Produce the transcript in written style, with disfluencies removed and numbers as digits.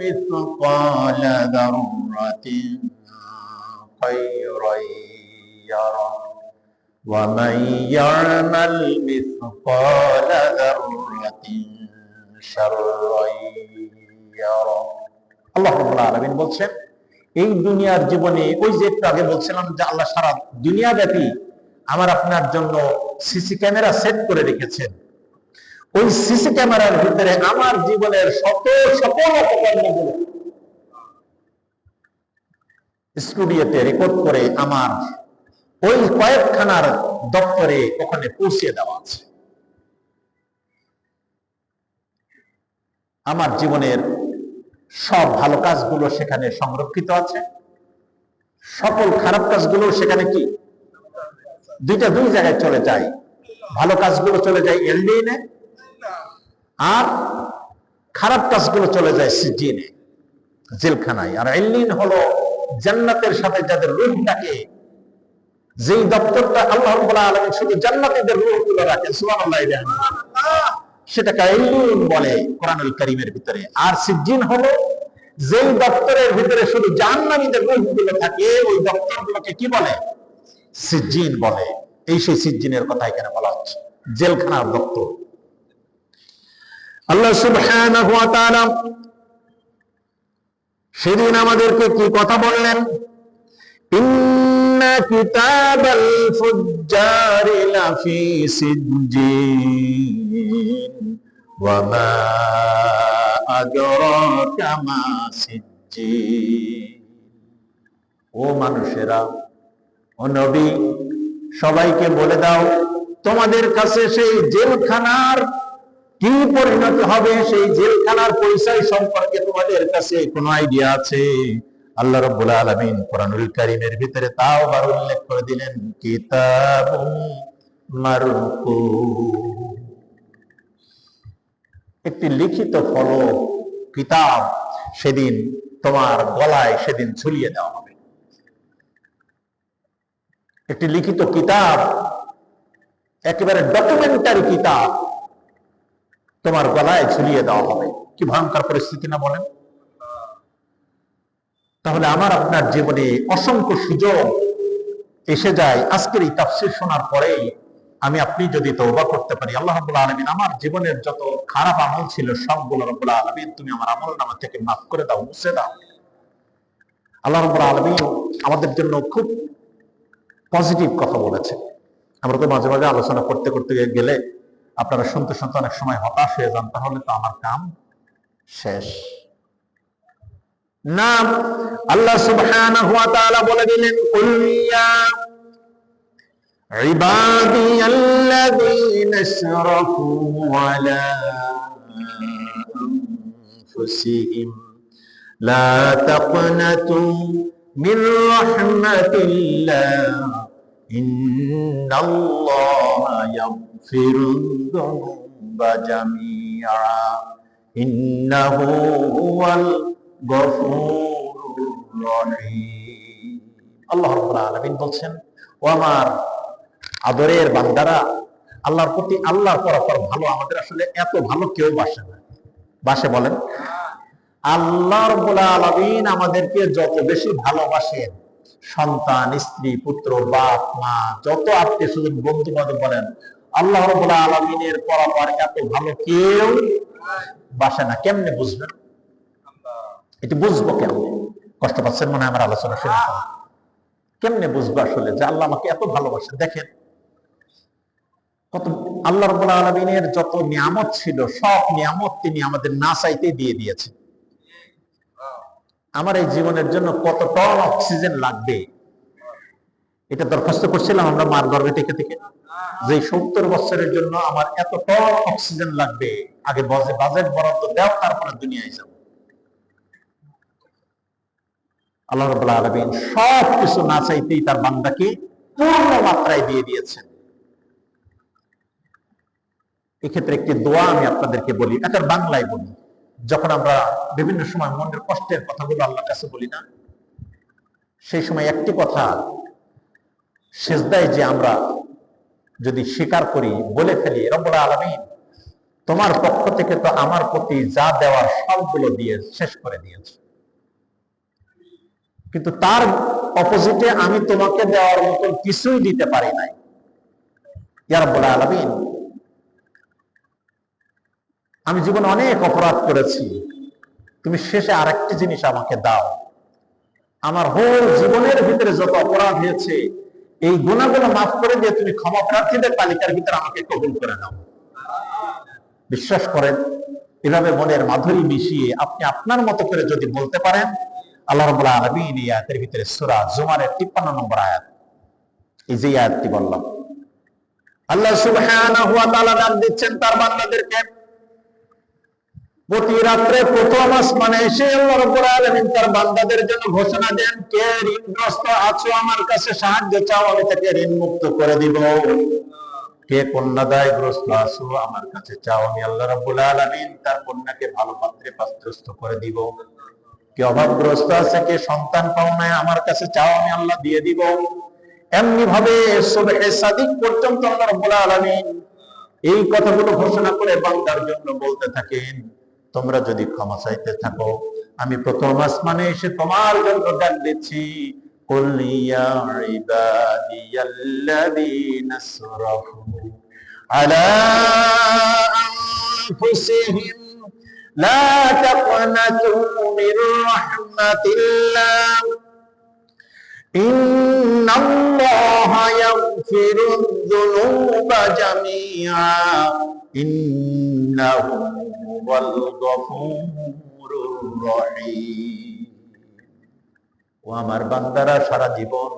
مثقال ذرة خيرا يره ومن يعمل مثقال ذرة شرا يره আল্লাহ রাব্বুল আলামিন বলছেন এই দুনিয়ার জীবনে ওই যে একটু আগে বলছিলাম যে আল্লাহ সারা দুনিয়া ব্যাপী আমার আপনার জন্য সিসি ক্যামেরা সেট করে রেখেছেন। ওই সিসি ক্যামেরার ভিতরে আমার জীবনের সকল অপকর্মগুলো স্টুডিওতে রেকর্ড করে আমার ওই কয়েকখানার দপ্তরে ওখানে পৌঁছে দেওয়া আছে। আমার জীবনের সব ভালো কাজগুলো সেখানে সংরক্ষিত আছে, সকল খারাপ কাজগুলো সেখানে কি দুই জায়গায় চলে যায়। ভালো কাজগুলো চলে যায় এলডিএনে, আর খারাপ কাজগুলো চলে যায় সিজিনে, জেলখানায়। আর এলডিএন হলো জান্নাতের সাথে যাদের রূহটাকে, যেই দপ্তরটা আল্লাহ রাব্বুল আলামিন শুধু জান্নাতীদের রূহগুলো রাখেন, সুবহানাল্লাহ, সেটাকে এলডিএন বলে কোরআনুল কারীমের ভিতরে। আর সিজিন হলো যেই দপ্তরের ভিতরে শুধু জাহান্নামীদের রূহগুলো থাকে, ওই দপ্তরগুলোকে কি বলে? সিজিন বলে। এই সেই সিজিনের কথা এখানে বলা হচ্ছে, জেলখানার দপ্তর। আল্লাহ সুবহানাহু ওয়া তাআলা সেদিন আমাদেরকে কি কথা বললেন? ইন্না কিতাবাল ফুজ্জারি লাফি সিজ্জিন ওয়া মা আদরাকা মা সিজ্জিন। ও মানুষেরা, ও নবী, সবাইকে বলে দাও তোমাদের কাছে সেই জেলখানার কি পরিণত হবে, সেই জেলখানার পরিচয় সম্পর্কে তোমাদের কাছে কোনো আইডিয়া আছে? আল্লাহ রাব্বুল আলামিন কোরআনুল কারীমের ভিতরে তাও আবার উল্লেখ করে দিলেন, কিতাবুম মারকুম, একটি লিখিত ফলক, কিতাব সেদিন তোমার গলায় সেদিন ঝুলিয়ে দেওয়া হবে। একটি লিখিত কিতাব, একেবারে ডকুমেন্টারি কিতাব তোমার গলায় ঝুলিয়ে দেওয়া হবে। কি ভয়ঙ্কর পরিস্থিতি না বলেন? তাহলে আমার আপনার জীবনে অসংখ্য সুযোগ এসে যায়। আজকের এই তাফসীর শোনার পরেই আমি আপনি যদি তওবা করতে পারি, আল্লাহ রাব্বুল আলামিন আমার জীবনের যত খারাপ আমল ছিল সবগুলো রব্বুল আলামিন তুমি আমার আমলনামা থেকে মাফ করে দাও, মুছে দাও। আল্লাহ রাব্বুল আলামিন আমাদের জন্য খুব পজিটিভ কথা বলেছে। আমরা তো মাঝে মাঝে আলোচনা করতে করতে গেলে আপনারা শুনতে শুনতে অনেক সময় হতাশ হয়ে যান, তাহলে তো আমার কাম শেষ না। আল্লাহ সুবহানাহু ওয়া তাআলা বলে দিলেন, কুল ইয়া ইবাদিয়াল্লাযীনা আসরাফু আলা আনফুসিহিম লা তাকনাতু মির রাহমাতিল্লাহ ইন্নাল্লাহা ইয়াগফিরুয যুনুবা জামিআ ইন্নাহু হুয়াল গফুরুর রহিম। আল্লাহ রাব্বুল আলামিন বলছেন, ও আমার আদরের বান্দারা, আল্লাহর প্রতি, আল্লাহর পরপর ভালো আমাদের আসলে এত ভালো কেউ বাসে না। বাসে বলেন? আল্লাহ রাব্বুল আলামিন আমাদেরকে যত বেশি ভালোবাসেন, সন্তান, স্ত্রী, পুত্র, বাপ, মা, যত আত্মীয় স্বজন, বন্ধু বান্ধব বলেন, আল্লাহ রাব্বুল আলামিনের পরপর এত ভালো কেউ বাসে না। কেমনে বুঝবেন? এটা বুঝবো কেমনে? কষ্ট পাচ্ছেন মনে হয় আমার আলোচনা শুনে? কেমনে বুঝবো আসলে যে আল্লাহ আমাকে এত ভালোবাসেন? দেখেন কত আল্লাহ রাব্বুল আলামিনের যত নিয়ামত ছিল, সব নিয়ামত তিনি আমাদের না চাইতে দিয়ে দিয়েছেন। আমার এই জীবনের জন্য কত টন অক্সিজেন লাগবে এটা দরখাস্ত করছিলাম আমরা মার গর্ভে থেকে থেকে, যে 70 বছরের জন্য আমার এত টন অক্সিজেন লাগবে, আগে বাজেট বরাদ্দ দাও, তারপরে দুনিয়ায় যাব। আল্লাহ রাব্বুল আলামিন সব কিছু না চাইতেই তার বান্দাকে পূর্ণ মাত্রায় দিয়ে দিয়েছেন। এক্ষেত্রে একটি দোয়া আমি আপনাদেরকে বলি, এটা বাংলায় বলি। যখন আমরা বিভিন্ন সময় মনের কষ্টের কথাগুলো আল্লাহর কাছে বলি না, সেই সময় একটি কথা সিজদায় যে আমরা যদি স্বীকার করি, বলে ফেলি, রব্বুল আলামিন তোমার পক্ষ থেকে তো আমার প্রতি যা দেওয়ার সবগুলো দিয়ে শেষ করে দিয়েছে, কিন্তু তার অপোজিটে আমি তোমাকে দেওয়ার মতন কিছুই দিতে পারি নাই। ইয়া রাব্বুল আলামিন, আমি জীবনে অনেক অপরাধ করেছি, তুমি শেষে আরেকটি জিনিস আমাকে দাও, আমার হোল জীবনের ভিতরে যত অপরাধ হয়েছে এই গুনাহগুলো মাফ করে দিয়ে তুমি ক্ষমা প্রার্থীদের তালিকার ভিতরে আমাকে কবুল করে নাও। বিশ্বাস করেন, এভাবে মনের মাধুরী মিশিয়ে আপনি আপনার মতো করে যদি বলতে পারেন, আল্লাহ রাব্বুল আলামিন এই আয়াতের ভিতরে সূরা জুমারের 53 নম্বর আয়াত, এই যে আয়াতটি বললাম, আল্লাহ সুবহানাহু ওয়া তাআলা ডাক দিচ্ছেন তার বান্দাদেরকে। প্রতি রাত্রে প্রথম আসমানে এসে আল্লাহ রাব্বুল আলামিন তার বান্দাদের জন্য ঘোষণা দেন, কে ঋণগ্রস্ত আছো আমার কাছে সাহায্য চাও, আমি তাকে ঋণ মুক্ত করে দিব। কে কন্যাদায়গ্রস্ত আছো আমার কাছে চাও, আমি আল্লাহ রাব্বুল আলামিন তার কন্যাকে ভালো পাত্রে পাত্রস্থ করে দিব। কে অভাবগ্রস্ত আছে, কে সন্তান পাও নাই, আমার কাছে চাও, আমি আল্লাহ দিয়ে দিব। এমনি ভাবে সুবহে সাদিক পর্যন্ত আল্লাহ রাব্বুল আলামিন এই কথাগুলো ঘোষণা করে বান্দার জন্য বলতে থাকেন, তোমরা যদি ক্ষমা চাইতে থাকো আমি প্রথম আসমানে এসে তোমার জন্য ডাক দিচ্ছি, কুল ইয়া ইবাদিয়াল্লাযীনা আসরাফু আলা আনফুসিহিম লা তাকনাতু মির রাহমাতিল্লাহ ইন্নাল্লাহা ইয়াগফিরুয যুনুবা জামিআ ইন্নাহু হুয়াল গফুরুর রহিম। ও আমার বান্দারা, সারা জীবন